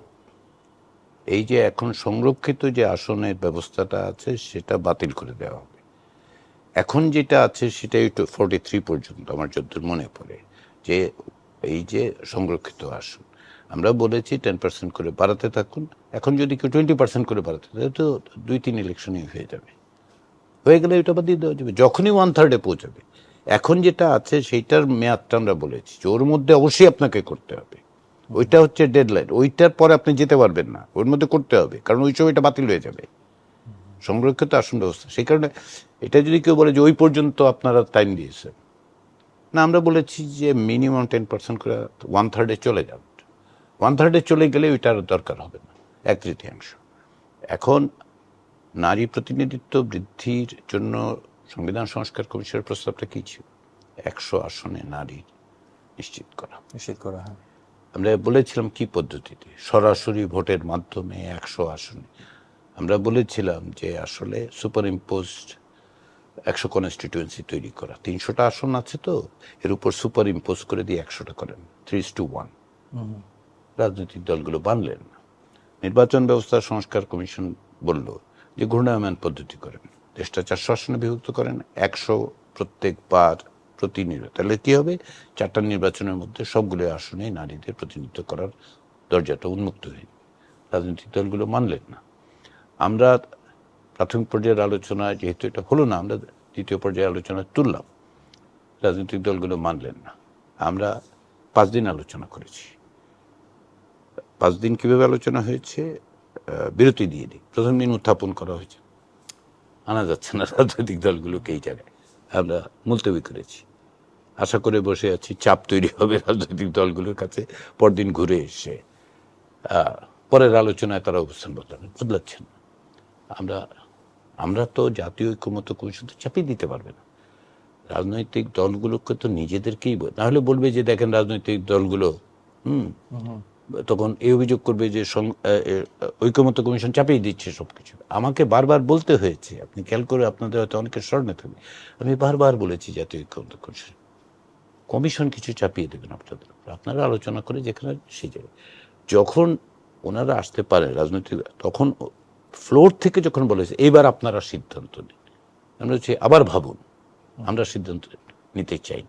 এই যে এখন সংরক্ষিত যে আসনের ব্যবস্থাটা আছে সেটা বাতিল করে দেওয়া হবে। এখন যেটা আছে সেটা 43 পর্যন্ত আমার যতদূর মনে পড়ে, যে এই যে সংরক্ষিত আসন আমরা বলেছি 10% করে বাড়াতে থাকুন। এখন যদি কেউ 20% করে বাড়াতে থাকে, তো 2-3 ইলেকশনই হয়ে যাবে। হয়ে গেলে এটা বাদ দিয়ে দেওয়া যাবে যখনই 1/3 পৌঁছাবে। এখন যেটা আছে সেইটার মেয়াদটা আমরা বলেছি যে ওর মধ্যে অবশ্যই আপনাকে করতে হবে। ওইটা হচ্ছে ডেডলাইন, ওইটার পরে আপনি যেতে পারবেন না, ওর মধ্যে করতে হবে, কারণ ওই সময়টা বাতিল হয়ে যাবে সংরক্ষিত আসন ব্যবস্থা। সেই কারণে এটা যদি কেউ বলে যে ওই পর্যন্ত আপনারা টাইম দিয়েছেন, না, আমরা বলেছি যে মিনিমাম 10% করে 1/3 চলে যাবে। 1/3 চলে গেলে ওইটার দরকার হবে না 1/3। এখন নারী প্রতিনিধিত্ব বৃদ্ধির জন্য সংবিধান সংস্কার কমিশনের প্রস্তাবটা কি ছিল? 100 আসনে নারী নিশ্চিত করা। হ্যাঁ। আমরা বলেছিলাম কি পদ্ধতিতে, সরাসরি ভোটের মাধ্যমে 100 আসনে। আমরা বলেছিলাম যে আসলে সুপার ইম্পোজড 100 কনস্টিটিউয়েন্সি তৈরি করা। 300টা আসন আছে, তো এর উপর সুপার ইম্পোজ করে দিয়ে 100টা করেন, 3:1। রাজনৈতিক দলগুলো বানলেন না। নির্বাচন ব্যবস্থা সংস্কার কমিশন বলল যে ঘূর্ণায়মান পদ্ধতি করেন, দেশটা 400 আসনে বিভক্ত করেন, 100 প্রত্যেকবার প্রতিনিধিত্ব। তাহলে কি হবে, 4টা নির্বাচনের মধ্যে সবগুলো আসনে নারীদের প্রতিনিধিত্ব করার দরজাটা উন্মুক্ত হয়ে যাবে। রাজনৈতিক দলগুলো মানলেন না। আমরা প্রাথমিক পর্যায়ের আলোচনায় যেহেতু এটা হলো না, আমরা দ্বিতীয় পর্যায়ে আলোচনা তুললাম, রাজনৈতিক দলগুলো মানলেন না। আমরা 5 দিন আলোচনা করেছি। 5 দিন কিভাবে আলোচনা হয়েছে, বিরতি দিয়ে দিই। প্রথম দিন উত্থাপন করা হয়েছে, আনা যাচ্ছে না রাজনৈতিক দলগুলোকে এই জায়গায়, আমরা মুলতবি করেছি। আশা করে বসে আছি চাপ তৈরি হবে রাজনৈতিক দলগুলোর কাছে, পরদিন ঘুরে এসে পরের আলোচনায় তারা অবস্থান বদলাচ্ছেন না। আমরা তো জাতীয় ঐক্যমত্য কমিশন তো চাপিয়ে দিতে পারবে না। রাজনৈতিক দলগুলোকে তো নিজেদেরকেই, নাহলে বলবে যে দেখেন রাজনৈতিক দলগুলো তখন এই অভিযোগ করবে যে ঐক্যমত্য কমিশন চাপিয়ে দিচ্ছে সবকিছু। আমাকে বারবার বলতে হয়েছে, আপনি খেয়াল করে আপনাদের হয়তো অনেকের স্মরণে থাকবে, আমি বারবার বলেছি জাতীয় ঐক্যমত্য কমিশন কিছু চাপিয়ে দেবেন আপনাদের, আপনারা আলোচনা করে যেখানে সেই জায়গায় যখন ওনারা আসতে পারেন রাজনৈতিক, তখন ফ্লোর থেকে যখন বলেছে এইবার আপনারা সিদ্ধান্ত নিন, আমরা হচ্ছে আবার ভাবুন, আমরা সিদ্ধান্ত নিতে চাই।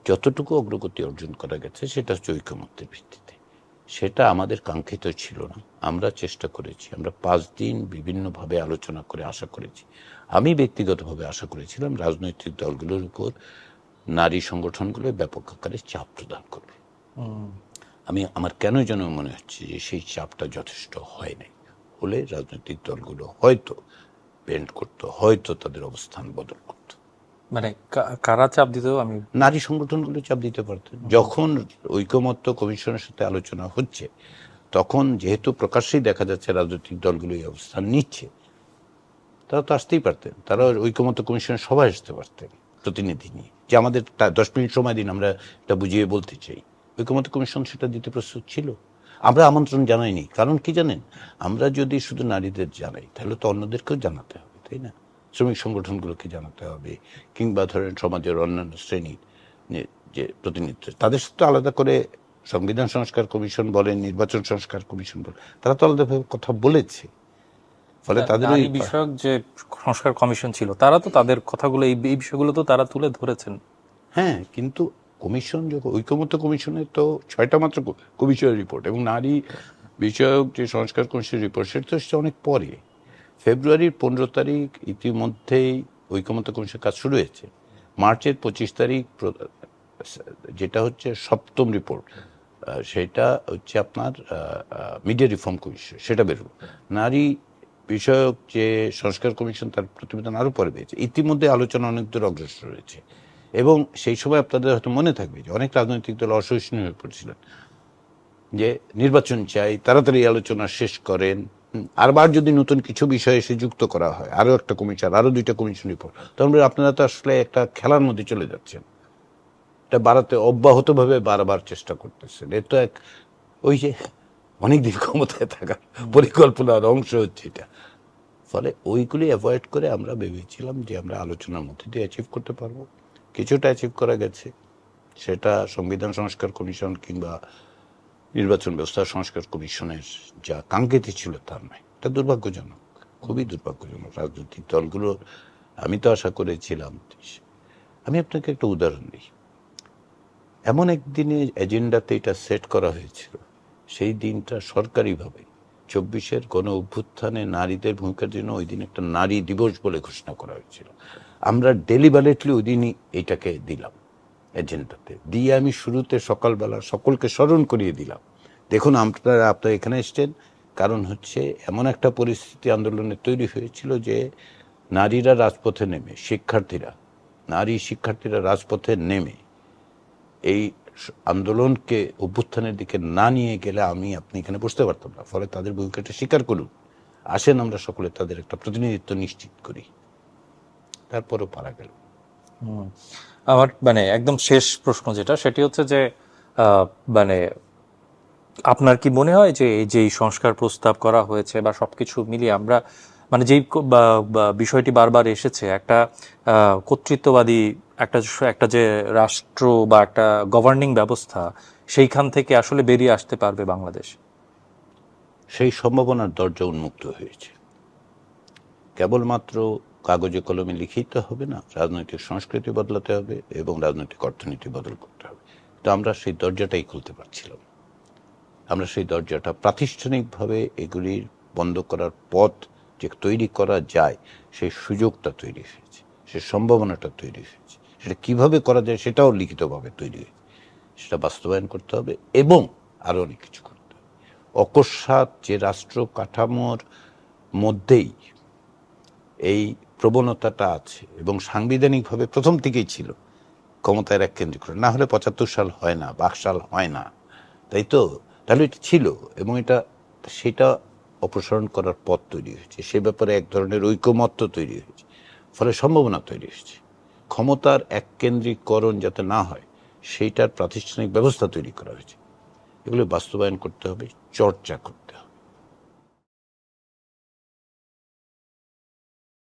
যতটুকু অগ্রগতি অর্জন করা গেছে সেটা হচ্ছে ঐক্যমত্যের ভিত্তিতে, সেটা আমাদের কাঙ্ক্ষিত ছিল না। আমরা চেষ্টা করেছি, আমরা 5 দিন বিভিন্নভাবে আলোচনা করে আশা করেছি। আমি ব্যক্তিগতভাবে আশা করেছিলাম রাজনৈতিক দলগুলোর উপর নারী সংগঠনগুলো ব্যাপক আকারে চাপ প্রদান করবে। আমার কেন যেন মনে হচ্ছে যে সেই চাপটা যথেষ্ট হয় নাই, হলে রাজনৈতিক দলগুলো হয়তো বেন্ড করত, হয়তো তাদের অবস্থান বদল করত। মানে কারা চাপ দিত? আমি নারী সংগঠনগুলো চাপ দিতে পারতেন। যখন ঐকমত্য কমিশনের সাথে আলোচনা হচ্ছে, তখন যেহেতু প্রকাশ্যেই দেখা যাচ্ছে রাজনৈতিক দলগুলো এই অবস্থান নিচ্ছে, তারা তো আসতেই পারতেন, তারা ঐকমত্য কমিশনের সভায় আসতে পারতেন প্রতিনিধি নিয়ে, যে আমাদের 10 মিনিট সময় দিন, আমরা এটা বুঝিয়ে বলতে চাই। ঐকমত্য কমিশন সেটা দিতে প্রস্তুত ছিল। আমরা আমন্ত্রণ জানাইনি, কারণ কি জানেন, আমরা যদি শুধু নারীদের জানাই তাহলে তো অন্যদেরকেও জানাতে হবে, তাই না? শ্রমিক সংগঠনগুলোকে জানাতে হবে, কিংবা ধরেন সমাজের অন্যান্য শ্রেণীর যে প্রতিনিধিত্ব, তাদের সাথে আলাদা করে সংবিধান সংস্কার কমিশন বলেন, নির্বাচন সংস্কার কমিশন বলেন, তারা তো আলাদাভাবে কথা বলেছে। ফলে তাদের নারী বিষয়ক যে সংস্কার কমিশন ছিল, তারা তো তাদের কথাগুলো, এই বিষয়গুলো তো তারা তুলে ধরেছেন। হ্যাঁ, কিন্তু কমিশন যখন ঐকমত্য কমিশনের তো 6টা মাত্র কমিশনের রিপোর্ট, এবং নারী বিষয়ক যে সংস্কার কমিশনের রিপোর্ট সেটা তো অনেক পরে। ফেব্রুয়ারির 15 তারিখ ইতিমধ্যেই ঐকমত্য কমিশনের কাজ শুরু হয়েছে। মার্চের 25 তারিখ যেটা হচ্ছে 7ম রিপোর্ট, সেটা হচ্ছে আপনার মিডিয়া রিফর্ম কমিশন, সেটা বেরোলো। নারী বিষয়ক যে সংস্কার কমিশন তার প্রতিবেদন আরও পরে পেয়েছে। ইতিমধ্যে আলোচনা অনেক দূর অগ্রসর হয়েছে, এবং সেই সময় আপনাদের হয়তো মনে থাকবে যে অনেক রাজনৈতিক দল অসহিষ্ণু হয়ে পড়েছিলেন যে নির্বাচন চাই, তাড়াতাড়ি আলোচনা শেষ করেন, আরবার যদি নতুন কিছু বিষয় এসে যুক্ত করা হয়, আরও একটা কমিশন, আরও 2টা কমিশন রিপোর্ট, তখন আপনারা তো আসলে একটা খেলার মধ্যে চলে যাচ্ছেন। এটা বাড়াতে অব্যাহতভাবে বারবার চেষ্টা করতেছেন। এ তো এক ওই যে অনেকদিন ক্ষমতায় থাকার পরিকল্পনার অংশ হচ্ছে এটা। ফলে ওইগুলি অ্যাভয়েড করে আমরা ভেবেছিলাম যে আমরা আলোচনার মধ্যে দিয়ে অ্যাচিভ করতে পারবো। কিছুটা অ্যাচিভ করা গেছে, সেটা সংবিধান সংস্কার কমিশন কিংবা নির্বাচন ব্যবস্থা সংস্কার কমিশনের যা কাঙ্ক্ষিত ছিল তার নয়। এটা দুর্ভাগ্যজনক, খুবই দুর্ভাগ্যজনক। রাজনৈতিক দলগুলোর, আমি তো আশা করেছিলাম। আমি আপনাকে একটা উদাহরণ দিই। এমন একদিনে এজেন্ডাতে এটা সেট করা হয়েছিল, সেই দিনটা সরকারিভাবে 24-এর গণ অভ্যুত্থানে নারীদের ভূমিকার জন্য ওই দিন একটা নারী দিবস বলে ঘোষণা করা হয়েছিল। আমরা ডেলিবারেটলি ওই দিনই এইটাকে দিলাম এজেন্ডাতে, দিয়ে আমি শুরুতে সকালবেলা সকলকে স্মরণ করিয়ে দিলাম, দেখুন আপনারা এখানে এসছেন, কারণ হচ্ছে এমন একটা পরিস্থিতি আন্দোলনে তৈরি হয়েছিল যে নারীরা রাজপথে নেমে, নারী শিক্ষার্থীরা রাজপথে নেমে এই আন্দোলনকে অভ্যুত্থানের দিকে না নিয়ে গেলে আপনি এখানে বসতে পারতাম না। ফলে তাদের ভূমিকাটা স্বীকার করুন, আসেন আমরা সকলে তাদের একটা প্রতিনিধিত্ব নিশ্চিত করি। তারপরও পারা গেল। আমার মানে একদম শেষ প্রশ্ন যেটা, সেটি হচ্ছে যে মানে আপনার কি মনে হয় যে এই যে সংস্কার প্রস্তাব করা হয়েছে বা সবকিছু মিলিয়ে আমরা মানে যেই বিষয়টি বারবার এসেছে, একটা কর্তৃত্ববাদী একটা যে রাষ্ট্র বা একটা গভর্নিং ব্যবস্থা, সেইখান থেকে আসলে বেরিয়ে আসতে পারবে বাংলাদেশ? সেই সম্ভাবনার দরজা উন্মুক্ত হয়েছে। কেবলমাত্র কাগজে কলমে লিখেই তো হবে না, রাজনৈতিক সংস্কৃতি বদলাতে হবে এবং রাজনৈতিক অর্থনীতি বদল করতে হবে। তো আমরা সেই দরজাটাই খুলতে পারছিলাম। আমরা সেই দরজাটা প্রাতিষ্ঠানিকভাবে এগুলির বন্ধ করার পথ যে তৈরি করা যায়, সেই সুযোগটা তৈরি হয়েছে, সেই সম্ভাবনাটা তৈরি হয়েছে। সেটা কিভাবে করা যায় সেটাও লিখিতভাবে তৈরি হয়েছে। সেটা বাস্তবায়ন করতে হবে এবং আরও অনেক কিছু করতে হবে। অকস্মাৎ যে রাষ্ট্র কাঠামোর মধ্যেই এই প্রবণতাটা আছে এবং সাংবিধানিকভাবে প্রথম থেকেই ছিল, ক্ষমতার এক কেন্দ্রীকরণ না হলে ৭৫ সাল হয় না, ৫ সাল হয় না, তাই তো? তাহলে এটা ছিল এবং সেটা অপসারণ করার পথ তৈরি হয়েছে। সে ব্যাপারে এক ধরনের ঐকমত্য তৈরি হয়েছে, ফলে সম্ভাবনা তৈরি হয়েছে। ক্ষমতার এক কেন্দ্রীকরণ যাতে না হয় সেইটার প্রাতিষ্ঠানিক ব্যবস্থা তৈরি করা হয়েছে। এগুলো বাস্তবায়ন করতে হবে, চর্চা করতে